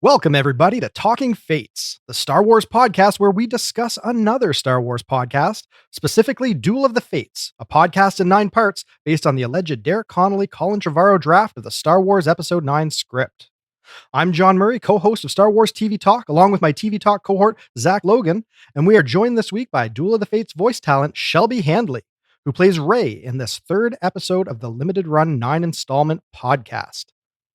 Welcome, everybody, to Talking Fates, the Star Wars podcast where we discuss another Star Wars podcast, specifically Duel of the Fates, a podcast in 9 parts based on the alleged Derek Connolly, Colin Trevorrow draft of the Star Wars Episode 9 script. I'm John Murray, co-host of Star Wars TV Talk, along with my TV Talk cohort, Zach Logan, and we are joined this week by Duel of the Fates voice talent Shelby Handley, who plays Rey in this third episode of the limited run 9 installment podcast.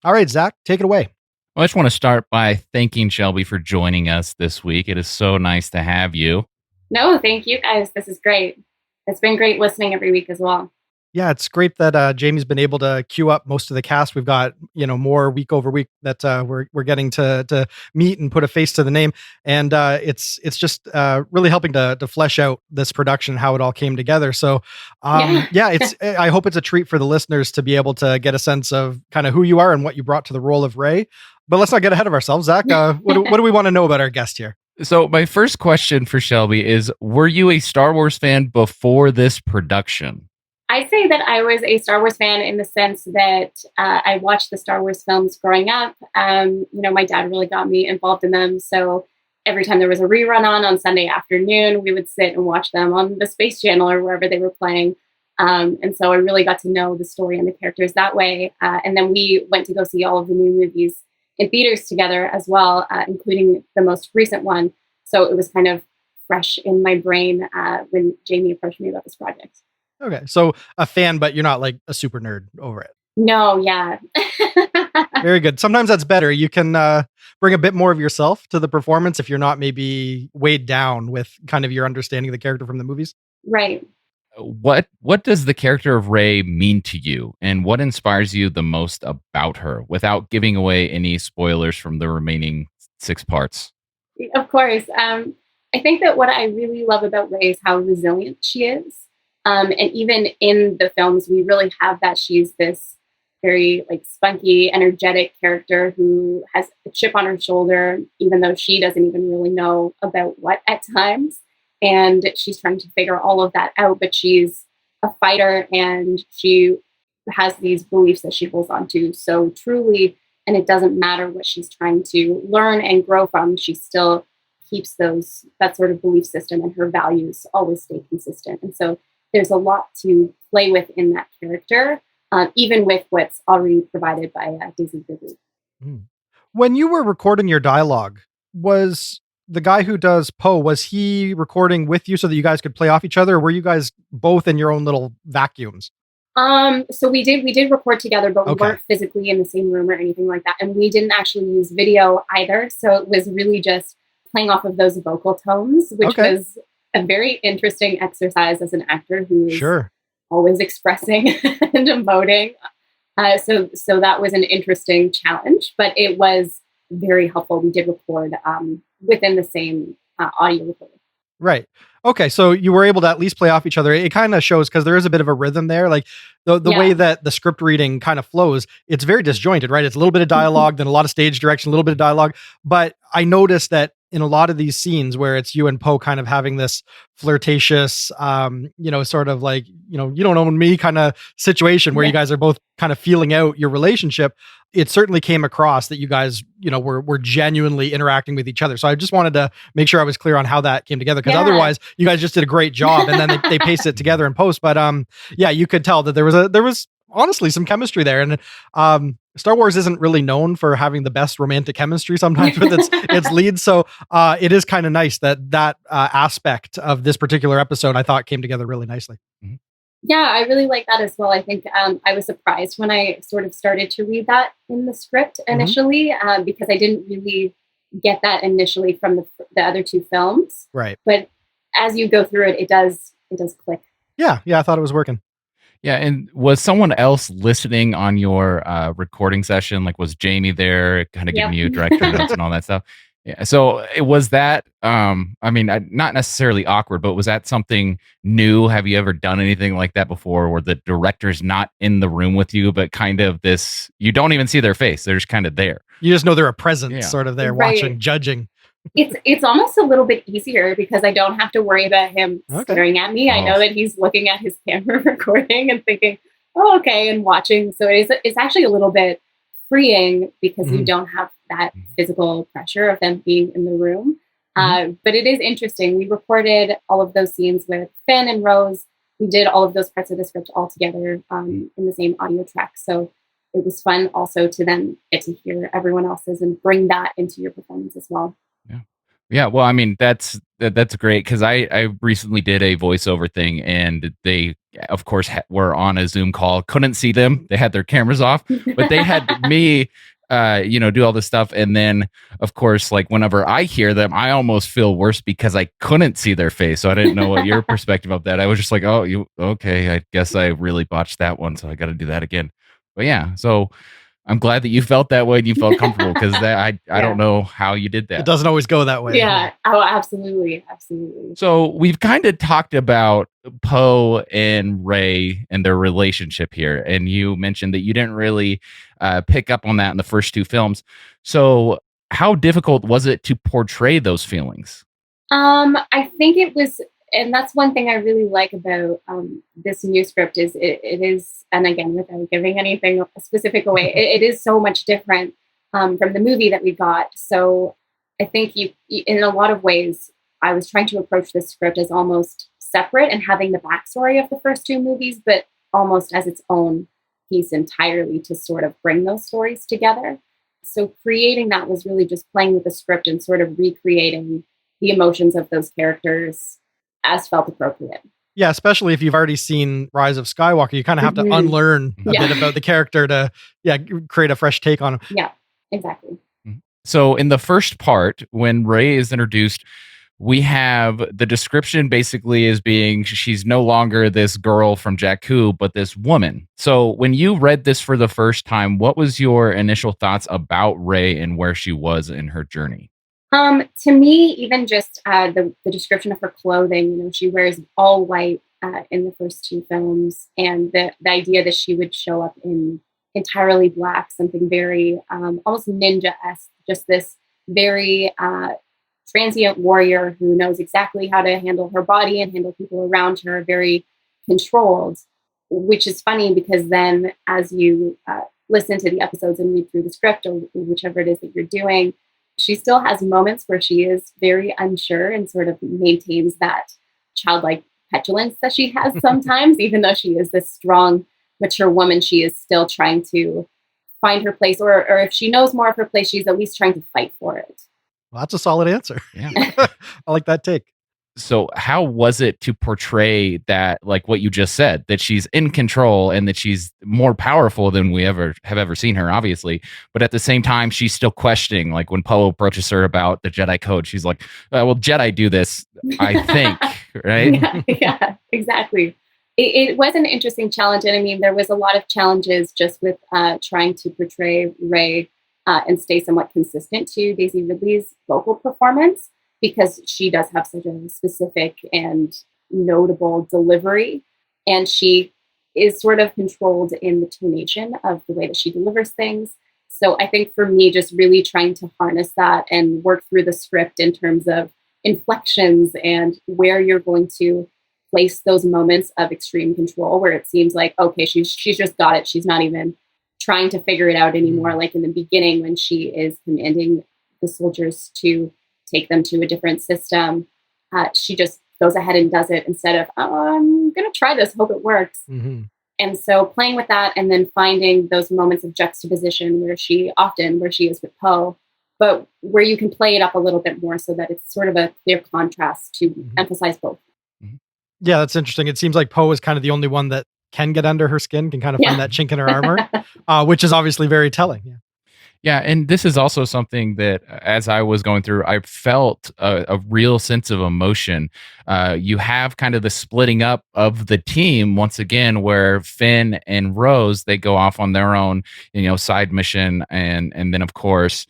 All right, Zach, take it away. Well, I just want to start by thanking Shelby for joining us this week. It is so nice to have you. No, thank you guys. This is great. It's been great listening every week as well. Yeah, it's great that Jamie's been able to queue up most of the cast. We've got, more week over week that we're getting to meet and put a face to the name. And it's just really helping to flesh out this production, how it all came together. So it's I hope it's a treat for the listeners to be able to get a sense of kind of who you are and what you brought to the role of Rey. But let's not get ahead of ourselves. Zach, what do we want to know about our guest here? So my first question for Shelby is, were you a Star Wars fan before this production? I'd say that I was a Star Wars fan in the sense that I watched the Star Wars films growing up. My dad really got me involved in them. So every time there was a rerun on Sunday afternoon, we would sit and watch them on the Space Channel or wherever they were playing. And so I really got to know the story and the characters that way. And then we went to go see all of the new movies in theaters together as well, including the most recent one. So it was kind of fresh in my brain when Jamie approached me about this project. Okay, so a fan, but you're not like a super nerd over it. No, yeah. Very good. Sometimes that's better. You can bring a bit more of yourself to the performance if you're not maybe weighed down with kind of your understanding of the character from the movies. Right. What does the character of Rey mean to you, and what inspires you the most about her, without giving away any spoilers from the remaining 6 parts? Of course. I think that what I really love about Rey is how resilient she is. And even in the films, we really have that. She's this very spunky, energetic character who has a chip on her shoulder, even though she doesn't even really know about what at times. And she's trying to figure all of that out, but she's a fighter and she has these beliefs that she holds on to so truly. And it doesn't matter what she's trying to learn and grow from. She still keeps that sort of belief system, and her values always stay consistent. And so there's a lot to play with in that character, even with what's already provided by Daisy Ridley. When you were recording your dialogue, was the guy who does Poe, was he recording with you so that you guys could play off each other, or were you guys both in your own little vacuums? So we did record together, but we weren't physically in the same room or anything like that. And we didn't actually use video either. So it was really just playing off of those vocal tones, which was a very interesting exercise as an actor who's always expressing and emoting. So that was an interesting challenge, but it was very helpful. We did record within the same audio recorder. Right. Okay. So you were able to at least play off each other. It kind of shows, because there is a bit of a rhythm there. Like the way that the script reading kind of flows, it's very disjointed, right? It's a little bit of dialogue, then a lot of stage direction, a little bit of dialogue. But I noticed that in a lot of these scenes where it's you and Poe kind of having this flirtatious, sort of like, you don't own me kind of situation where you guys are both kind of feeling out your relationship, it certainly came across that you guys, were genuinely interacting with each other. So I just wanted to make sure I was clear on how that came together, because otherwise you guys just did a great job and then they paced it together in post. But you could tell that there was honestly some chemistry there. And Star Wars isn't really known for having the best romantic chemistry sometimes with its leads. So it is kind of nice that aspect of this particular episode, I thought, came together really nicely. Mm-hmm. Yeah, I really like that as well. I think I was surprised when I sort of started to read that in the script initially, because I didn't really get that initially from the other 2 films. Right. But as you go through it, it does click. Yeah, I thought it was working. Yeah, and was someone else listening on your recording session? Like, was Jamie there, kind of giving you director notes and all that stuff? Yeah. So it was that. Not necessarily awkward, but was that something new? Have you ever done anything like that before, where the director's not in the room with you, but kind of this? You don't even see their face; they're just kind of there. You just know they're a presence, sort of there, watching, judging. It's almost a little bit easier because I don't have to worry about him staring at me. I know that he's looking at his camera recording and thinking, "Oh, okay," and watching. So it's actually a little bit freeing because you don't have that physical pressure of them being in the room. But it is interesting. We recorded all of those scenes with Finn and Rose. We did all of those parts of the script all together in the same audio track. So it was fun also to then get to hear everyone else's and bring that into your performance as well. Yeah, well, I mean, that's great, because I recently did a voiceover thing, and they, of course, were on a Zoom call. Couldn't see them; they had their cameras off, but they had me, do all this stuff. And then, of course, like whenever I hear them, I almost feel worse because I couldn't see their face, so I didn't know what your perspective of that. I was just like, oh, you okay? I guess I really botched that one, so I got to do that again. But yeah, so. I'm glad that you felt that way and you felt comfortable, because I don't know how you did that. It doesn't always go that way. Yeah. Oh, absolutely. Absolutely. So we've kind of talked about Poe and Rey and their relationship here. And you mentioned that you didn't really pick up on that in the first two films. So how difficult was it to portray those feelings? I think it was, and that's one thing I really like about this new script is it is, and again, without giving anything specific away, it is so much different from the movie that we got. So I think in a lot of ways, I was trying to approach this script as almost separate and having the backstory of the first two movies, but almost as its own piece entirely to sort of bring those stories together. So creating that was really just playing with the script and sort of recreating the emotions of those characters as felt appropriate. Yeah, especially if you've already seen Rise of Skywalker, you kind of have to unlearn a bit about the character to create a fresh take on him. Yeah, exactly. So in the first part, when Rey is introduced, we have the description basically as being she's no longer this girl from Jakku, but this woman. So when you read this for the first time, what was your initial thoughts about Rey and where she was in her journey? To me, even just the description of her clothing, she wears all white in the first two films, and the idea that she would show up in entirely black, something very almost ninja-esque, just this very transient warrior who knows exactly how to handle her body and handle people around her, very controlled, which is funny because then as you listen to the episodes and read through the script or whichever it is that you're doing, she still has moments where she is very unsure and sort of maintains that childlike petulance that she has sometimes, even though she is this strong, mature woman, she is still trying to find her place, or if she knows more of her place, she's at least trying to fight for it. Well, that's a solid answer. Yeah. I like that take. So how was it to portray that, like what you just said, that she's in control and that she's more powerful than we have ever seen her, obviously, but at the same time, she's still questioning, like when Poe approaches her about the Jedi code, she's like, well, Jedi do this, I think, right? Yeah, exactly. It was an interesting challenge. And I mean, there was a lot of challenges just with trying to portray Rey and stay somewhat consistent to Daisy Ridley's vocal performance, because she does have such a specific and notable delivery. And she is sort of controlled in the tonation of the way that she delivers things. So I think for me, just really trying to harness that and work through the script in terms of inflections and where you're going to place those moments of extreme control, where it seems like, okay, she's just got it. She's not even trying to figure it out anymore. Like in the beginning, when she is commanding the soldiers to take them to a different system, she just goes ahead and does it instead of, I'm going to try this, hope it works. Mm-hmm. And so playing with that and then finding those moments of juxtaposition where she is with Poe, but where you can play it up a little bit more so that it's sort of a clear contrast to emphasize both. Yeah, that's interesting. It seems like Poe is kind of the only one that can get under her skin, can kind of find that chink in her armor, which is obviously very telling. Yeah. Yeah, and this is also something that, as I was going through, I felt a real sense of emotion. You have kind of the splitting up of the team once again, where Finn and Rose, they go off on their own, side mission, and then of course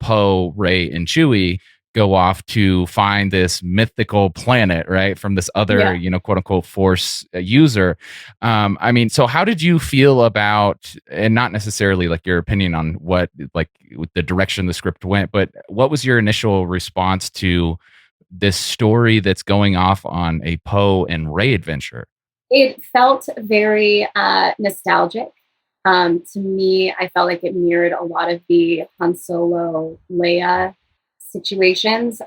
Poe, Rey, and Chewie go off to find this mythical planet, right, from this other, quote unquote force user. I mean, so how did you feel about, and not necessarily like your opinion on what, like the direction the script went, but what was your initial response to this story that's going off on a Poe and Rey adventure? It felt very nostalgic. To me, I felt like it mirrored a lot of the Han Solo Leia situations,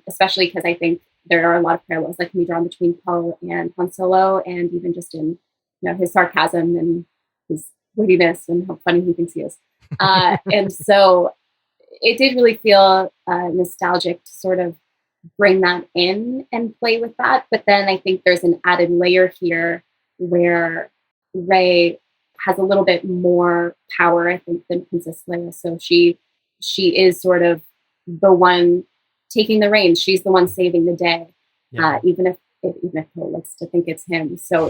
especially because I think there are a lot of parallels that can be drawn between Poe and Han Solo, and even just in his sarcasm and his wittiness and how funny he thinks he is. And so it did really feel nostalgic to sort of bring that in and play with that. But then I think there's an added layer here where Rey has a little bit more power, I think, than Princess Leia. So she is sort of the one taking the reins. She's the one saving the day, even if Poe likes to think it's him. So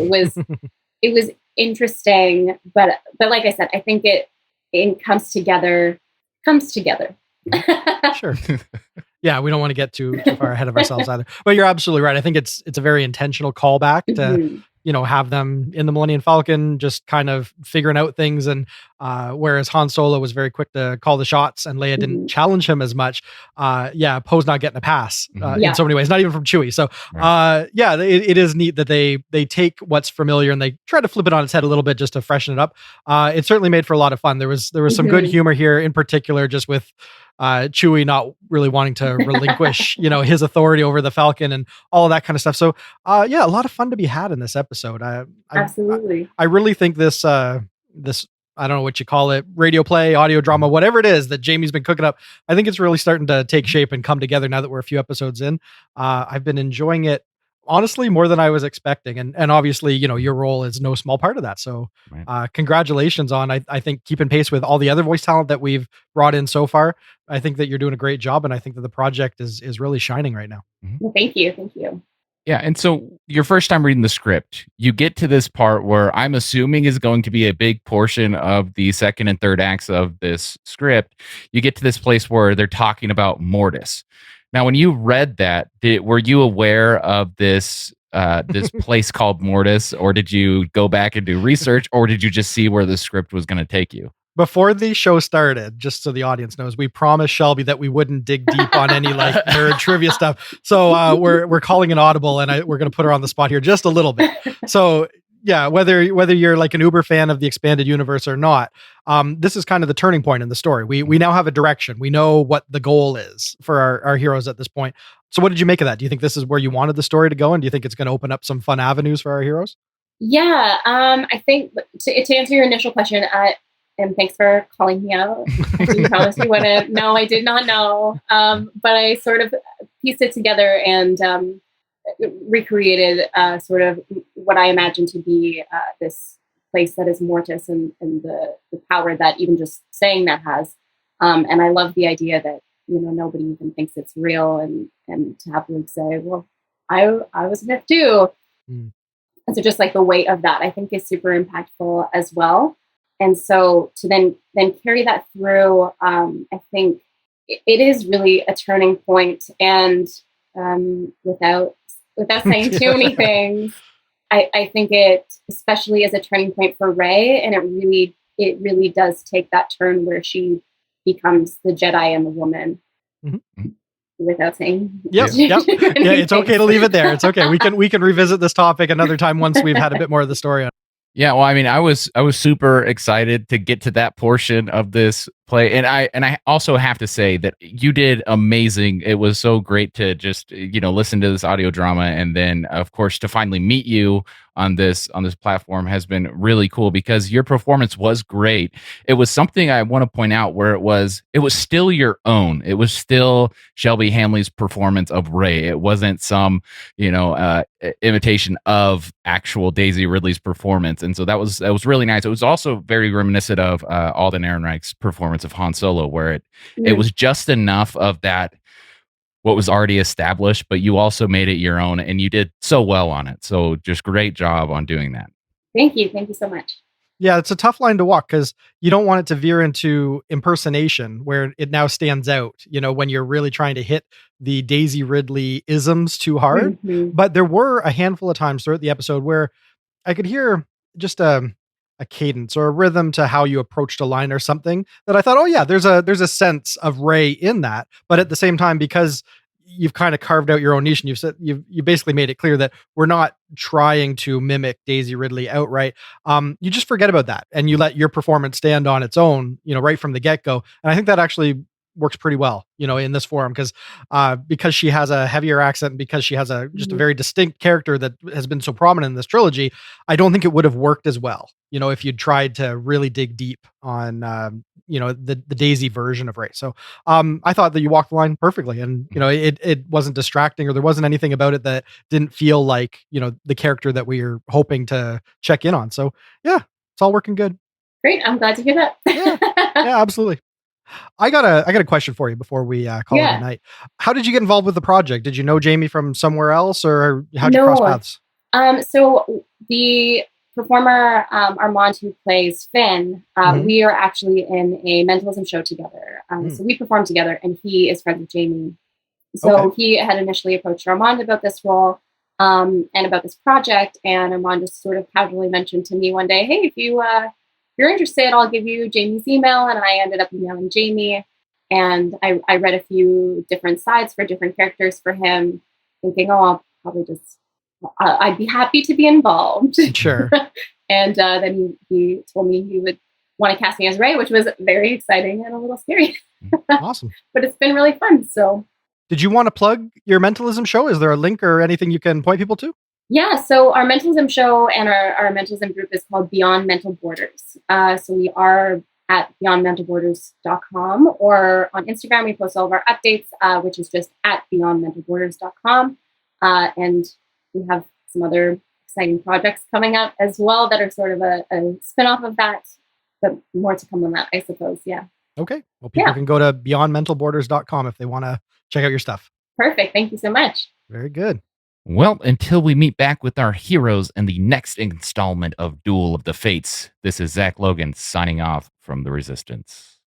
it was interesting, but like I said, I think it comes together. Sure. Yeah, we don't want to get too far ahead of ourselves either. But you're absolutely right. I think it's a very intentional callback to have them in the Millennium Falcon just kind of figuring out things. And whereas Han Solo was very quick to call the shots and Leia didn't challenge him as much, Poe's not getting a pass in so many ways, not even from Chewie. So it is neat that they take what's familiar and they try to flip it on its head a little bit just to freshen it up. It certainly made for a lot of fun. There was some good humor here, in particular, just with Chewie not really wanting to relinquish, his authority over the Falcon and all of that kind of stuff. So, a lot of fun to be had in this episode. Absolutely. I really think this, I don't know what you call it, radio play, audio drama, whatever it is that Jamie's been cooking up. I think it's really starting to take shape and come together now that we're a few episodes in. I've been enjoying it, honestly, more than I was expecting. And obviously, your role is no small part of that. So congratulations on, I think, keeping pace with all the other voice talent that we've brought in so far. I think that you're doing a great job. And I think that the project is really shining right now. Well, thank you. Thank you. Yeah. And so your first time reading the script, you get to this part where I'm assuming is going to be a big portion of the second and third acts of this script. You get to this place where they're talking about Mortis. Now, when you read that, were you aware of this place called Mortis, or did you go back and do research, or did you just see where the script was going to take you? Before the show started, just so the audience knows, we promised Shelby that we wouldn't dig deep on any nerd trivia stuff. So we're calling an audible, and we're going to put her on the spot here just a little bit. So yeah, whether you're like an uber fan of the expanded universe or not, this is kind of the turning point in the story. We now have a direction. We know what the goal is for our heroes at this point. So what did you make of that? Do you think this is where you wanted the story to go? And do you think it's going to open up some fun avenues for our heroes? Yeah, I think to answer your initial question, and thanks for calling me out. You promised you wouldn't. No, I did not know. But I sort of pieced it together and recreated sort of what I imagine to be this place that is Mortis and the power that even just saying that has. And I love the idea that, nobody even thinks it's real, and to have Luke say, well, I was Myth too. And so just like the weight of that, I think is super impactful as well. And so to then carry that through, I think it is really a turning point. And without saying too many things, I think it especially is a turning point for Rey, and it really does take that turn where she becomes the Jedi and the woman. Without saying, yeah, it's okay to leave it there. It's okay. We can revisit this topic another time once we've had a bit more of the story on. Yeah, well, I mean, I was super excited to get to that portion of this play, and I also have to say that you did amazing. It was so great to just listen to this audio drama, and then of course to finally meet you on this platform has been really cool because your performance was great. It was something I want to point out where it was still your own. It was still Shelby Handley's performance of Rey. It wasn't some imitation of actual Daisy Ridley's performance, and so that was really nice. It was also very reminiscent of Alden Ehrenreich's performance of Han Solo, where it was just enough of that what was already established, but you also made it your own, and you did so well on it. So just great job on doing that. Thank you so much. Yeah, it's a tough line to walk because you don't want it to veer into impersonation where it now stands out, when you're really trying to hit the Daisy Ridley isms too hard. But there were a handful of times throughout the episode where I could hear just a cadence or a rhythm to how you approached a line or something that I thought, oh yeah, there's a sense of Rey in that. But at the same time, because you've kind of carved out your own niche, and you basically made it clear that we're not trying to mimic Daisy Ridley outright. You just forget about that, and you let your performance stand on its own, right from the get-go. And I think that actually works pretty well, in this forum, because she has a heavier accent, and because she has just a very distinct character that has been so prominent in this trilogy. I don't think it would have worked as well, if you'd tried to really dig deep on, the Daisy version of Ray. So I thought that you walked the line perfectly, and it wasn't distracting, or there wasn't anything about it that didn't feel like the character that we were hoping to check in on. So yeah, it's all working good. Great, I'm glad to hear that. Yeah, absolutely. I got a question for you before we call it a night. How did you get involved with the project? Did you know Jamie from somewhere else, or how'd you cross paths? So the performer Armand, who plays Finn, we are actually in a mentalism show together. So we perform together, and he is friends with Jamie. So he had initially approached Armand about this role and about this project, and Armand just sort of casually mentioned to me one day, "Hey, if you're interested, I'll give you Jamie's email." And I ended up emailing Jamie, and I read a few different sides for different characters for him, thinking, I'll probably just, I'd be happy to be involved. Sure. And then he told me he would want to cast me as Ray, which was very exciting and a little scary. Awesome. But it's been really fun. So did you want to plug your mentalism show? Is there a link or anything you can point people to? Yeah, so our mentalism show and our mentalism group is called Beyond Mental Borders. So we are at beyondmentalborders.com, or on Instagram, we post all of our updates, which is just at beyondmentalborders.com. And we have some other exciting projects coming up as well that are sort of a spin-off of that, but more to come on that, I suppose. Yeah. Okay. Well, people can go to beyondmentalborders.com if they want to check out your stuff. Perfect. Thank you so much. Very good. Well, until we meet back with our heroes in the next installment of Duel of the Fates, this is Zach Logan signing off from the Resistance.